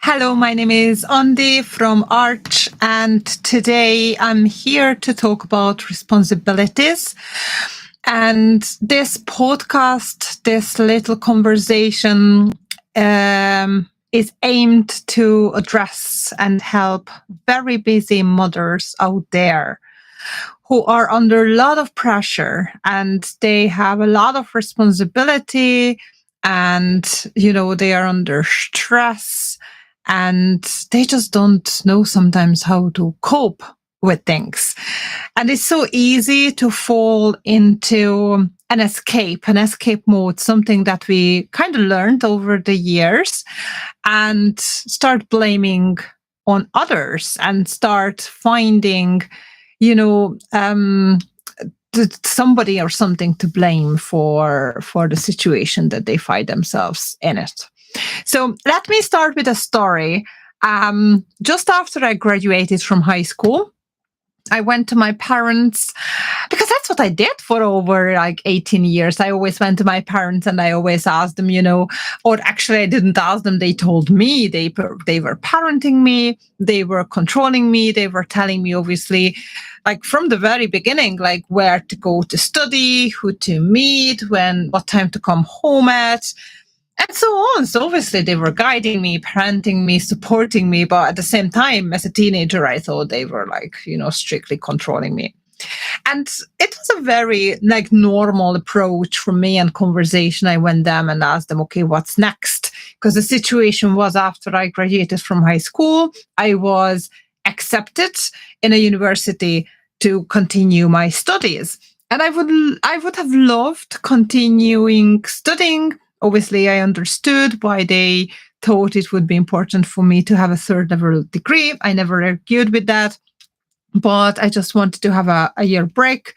Hello, my name is Andy from Arch, and today I'm here to talk about responsibilities. And this podcast, this little conversation, is aimed to address and help very busy mothers out there who are under a lot of pressure and they have a lot of responsibility and, they are under stress and they just don't know sometimes how to cope with things. And it's so easy to fall into an escape mode, something that we kind of learned over the years, and start blaming on others and start finding, somebody or something to blame for the situation that they find themselves in it. So let me start with a story. Just after I graduated from high school, I went to my parents because that's what I did for over like 18 years. I always went to my parents and I always asked them, or actually I didn't ask them. They told me they were parenting me. They were controlling me. They were telling me, obviously, like from the very beginning, like where to go to study, who to meet, what time to come home at, and so on. So obviously they were guiding me, parenting me, supporting me. But at the same time, as a teenager, I thought they were like, strictly controlling me. And it was a very like normal approach for me and conversation. I went them and asked them, okay, what's next? Because the situation was after I graduated from high school, I was accepted in a university to continue my studies. And I would have loved continuing studying. Obviously, I understood why they thought it would be important for me to have a third level degree. I never argued with that, but I just wanted to have a year break.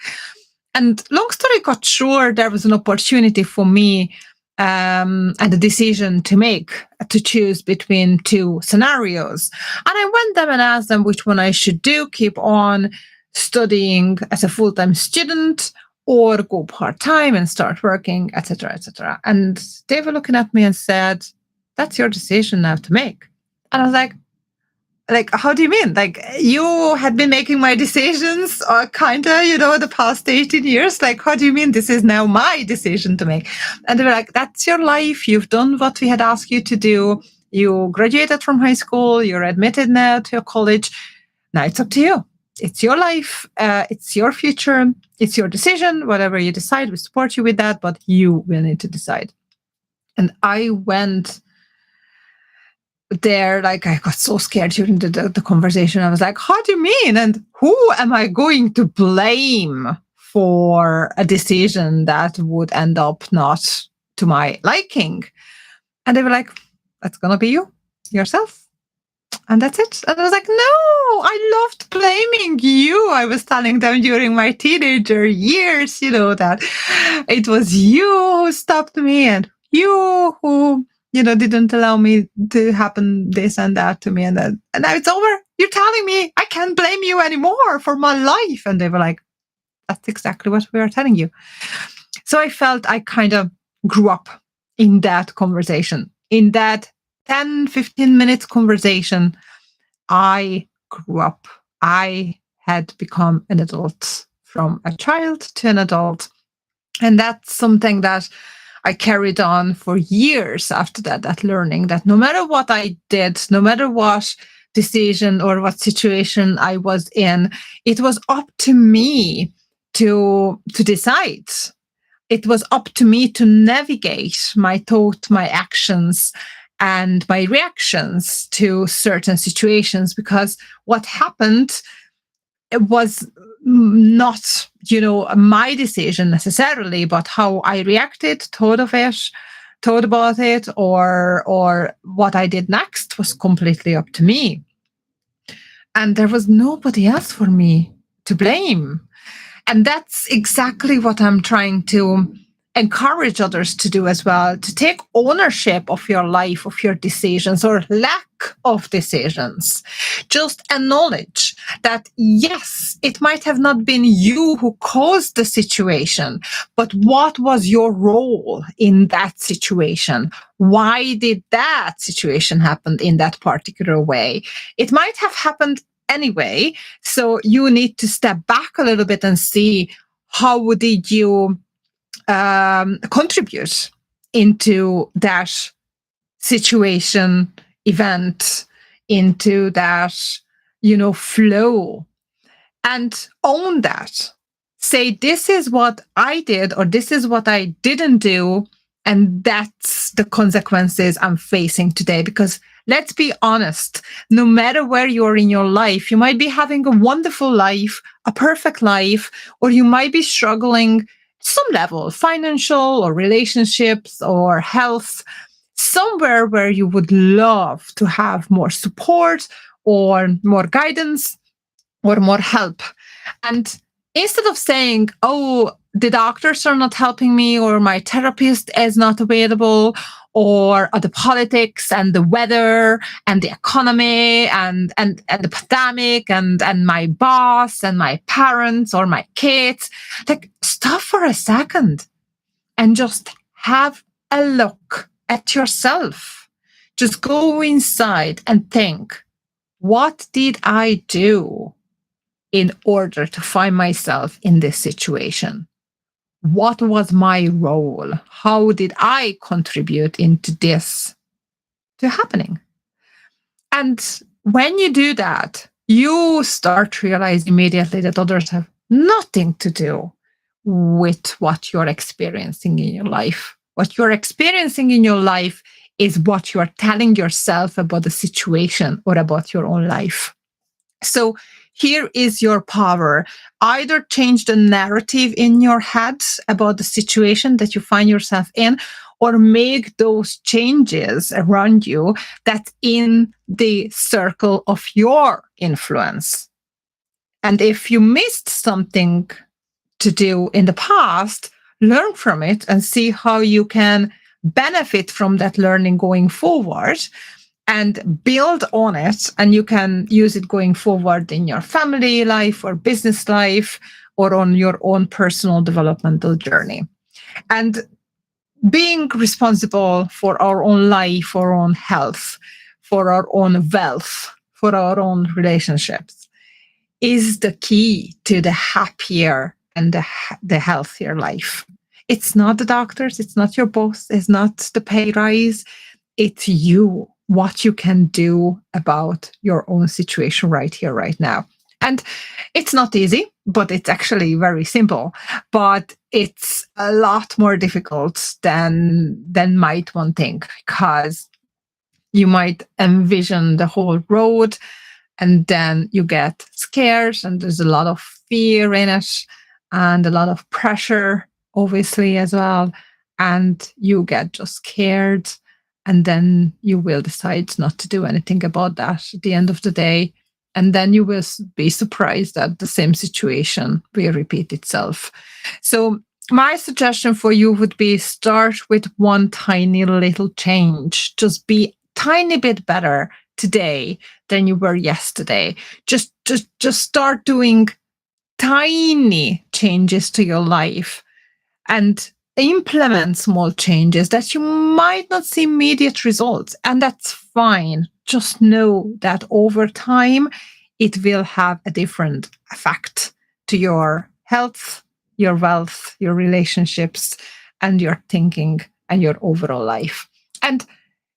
And long story got short, there was an opportunity for me and a decision to make, to choose between two scenarios. And I went them and asked them which one I should do, keep on studying as a full-time student or go part-time and start working, etc., etc. And they were looking at me and said, that's your decision now to make. And I was like, how do you mean? Like, you had been making my decisions or kind of, the past 18 years. Like, how do you mean this is now my decision to make? And they were like, that's your life. You've done what we had asked you to do. You graduated from high school. You're admitted now to your college. Now it's up to you. It's your life. It's your future. It's your decision. Whatever you decide, we support you with that, but you will need to decide. And I went there, like I got so scared during the conversation. I was like, how do you mean? And who am I going to blame for a decision that would end up not to my liking? And they were like, that's going to be you, yourself. And that's it. And I was like, no, I loved blaming you. I was telling them during my teenager years, that it was you who stopped me and you who, didn't allow me to happen this and that to me. And now it's over. You're telling me I can't blame you anymore for my life. And they were like, that's exactly what we are telling you. So I felt I kind of grew up in that conversation, in that 10, 15 minutes conversation. I grew up. I had become an adult, from a child to an adult. And that's something that I carried on for years after that learning that no matter what I did, no matter what decision or what situation I was in, it was up to me to decide. It was up to me to navigate my thought, my actions, and my reactions to certain situations, because what happened, it was not, my decision necessarily, but how I reacted, thought about it, or what I did next was completely up to me. And there was nobody else for me to blame. And that's exactly what I'm trying to encourage others to do as well, to take ownership of your life, of your decisions or lack of decisions. Just acknowledge that, yes, it might have not been you who caused the situation, but what was your role in that situation? Why did that situation happen in that particular way? It might have happened anyway. So you need to step back a little bit and see, how did you contribute into that situation, event, into that, flow, and own that. Say, this is what I did, or this is what I didn't do, and that's the consequences I'm facing today. Because let's be honest, no matter where you are in your life, you might be having a wonderful life, a perfect life, or you might be struggling some level, financial or relationships or health, somewhere where you would love to have more support or more guidance or more help. And instead of saying, oh, the doctors are not helping me, or my therapist is not available, or the politics and the weather and the economy and the pandemic and my boss and my parents or my kids, like, stop for a second and just have a look at yourself. Just go inside and think, what did I do in order to find myself in this situation? What was my role? How did I contribute into this to happening? And when you do that, you start to realize immediately that others have nothing to do with what you're experiencing in your life. What you're experiencing in your life is what you're telling yourself about the situation or about your own life. So here is your power. Either change the narrative in your head about the situation that you find yourself in, or make those changes around you that's in the circle of your influence. And if you missed something to do in the past, learn from it and see how you can benefit from that learning going forward, and build on it. And you can use it going forward in your family life or business life or on your own personal developmental journey. And being responsible for our own life, our own health, for our own wealth, for our own relationships is the key to the happier and the healthier life. It's not the doctors, it's not your boss, it's not the pay rise, it's you, what you can do about your own situation right here, right now. And it's not easy, but it's actually very simple. But it's a lot more difficult than might one think, because you might envision the whole road and then you get scared, and there's a lot of fear in it and a lot of pressure, obviously, as well. And you get just scared, and then you will decide not to do anything about that at the end of the day. And then you will be surprised that the same situation will repeat itself. So my suggestion for you would be, start with one tiny little change. Just be tiny bit better today than you were yesterday. Just start doing tiny changes to your life and implement small changes that you might not see immediate results. And that's fine. Just know that over time, it will have a different effect to your health, your wealth, your relationships, and your thinking and your overall life. And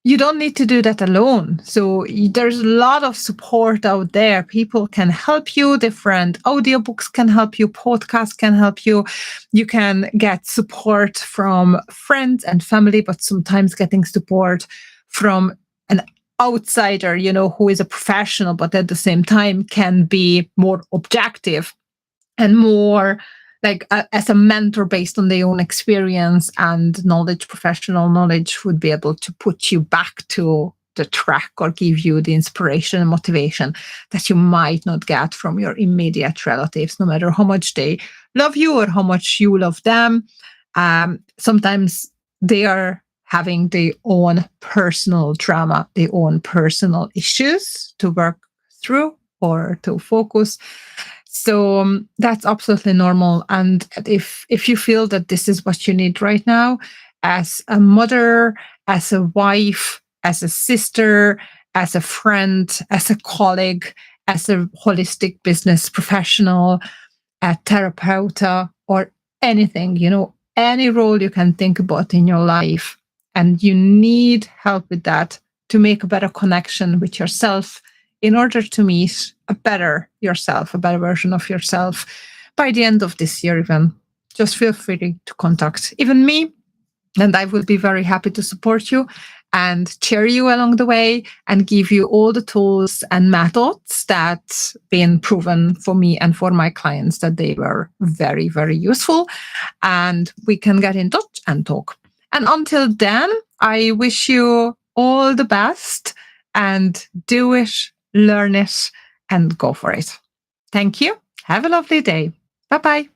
you don't need to do that alone. So there's a lot of support out there. People can help you. Different audiobooks can help you. Podcasts can help you. You can get support from friends and family, but sometimes getting support from an outsider, who is a professional, but at the same time can be more objective and more like as a mentor based on their own experience and knowledge, professional knowledge, would be able to put you back to the track or give you the inspiration and motivation that you might not get from your immediate relatives, no matter how much they love you or how much you love them. Sometimes they are having their own personal drama, their own personal issues to work through or to focus. So that's absolutely normal. And if you feel that this is what you need right now, as a mother, as a wife, as a sister, as a friend, as a colleague, as a holistic business professional, a therapeuta, or anything, any role you can think about in your life, and you need help with that to make a better connection with yourself in order to meet a better yourself, a better version of yourself by the end of this year, even, just feel free to contact even me, and I will be very happy to support you and cheer you along the way and give you all the tools and methods that been proven for me and for my clients that they were very, very useful. And we can get in touch and talk. And until then, I wish you all the best, and do it, learn it, and go for it. Thank you. Have a lovely day. Bye-bye.